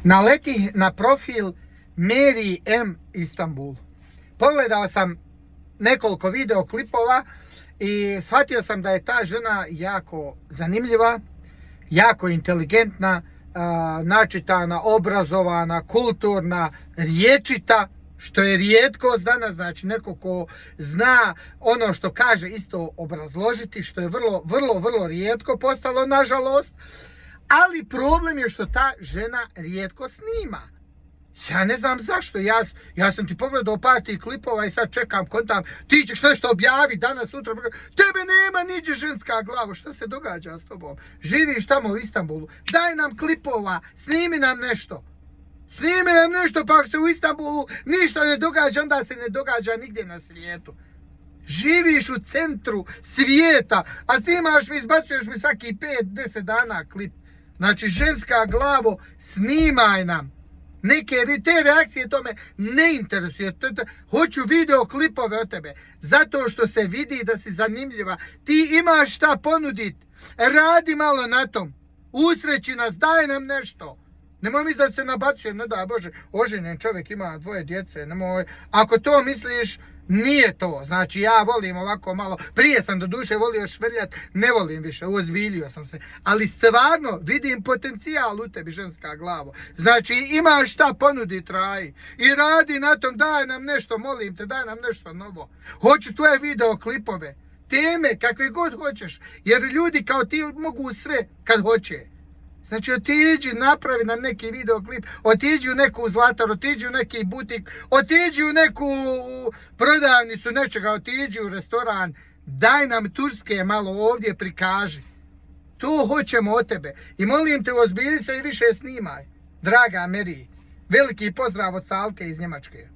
Naleti na profil Mary M. Istanbul. Pogledao sam nekoliko videoklipova i shvatio sam da je ta žena jako zanimljiva, jako inteligentna, načitana, obrazovana, kulturna, rječita, što je rijetkost danas, znači neko ko zna ono što kaže isto obrazložiti, što je vrlo rijetko postalo, nažalost. Ali problem je što ta žena rijetko snima. Ja ne znam zašto, ja sam ti pogledao par tih klipova i sad čekam, kontam, ti ćeš nešto objaviti danas, sutra, tebe nema niđe ženska glava, što se događa s tobom? Živiš tamo u Istanbulu, daj nam klipova, snimi nam nešto. Snimi nam nešto, pa ako se u Istanbulu ništa ne događa, onda se ne događa nigdje na svijetu. Živiš u centru svijeta, a snimaš mi, izbacuješ mi svaki 5-10 dana klip. Znači, ženska glavo, snimaj nam. Te reakcije to me ne interesuje. Hoću video klipove od tebe. Zato što se vidi da si zanimljiva. Ti imaš šta ponudit. Radi malo na tom. Usreći nas, daj nam nešto. Nemoj misli da se nabacujem, ne daj Bože, oženjen čovjek ima 2 djece, nemoj, ako to misliš, nije to, znači ja volim ovako malo, prije sam do duše volio švrljat, ne volim više, ozbiljio sam se, ali stvarno vidim potencijal u tebi, ženska glavo, znači imaš šta ponudit, Raji, i radi na tom, daj nam nešto, molim te, daj nam nešto novo, hoću tvoje videoklipove, teme, kakve god hoćeš, jer ljudi kao ti mogu sve kad hoće. Znači otiđi, napravi nam neki videoklip, otiđi u neku Zlatar, otiđi u neki butik, otiđi u neku prodavnicu nečega, otiđi u restoran, daj nam turske malo ovdje prikaži. To hoćemo od tebe. I molim te, ozbilji se i više snimaj. Draga Mary, veliki pozdrav od Salke iz Njemačke.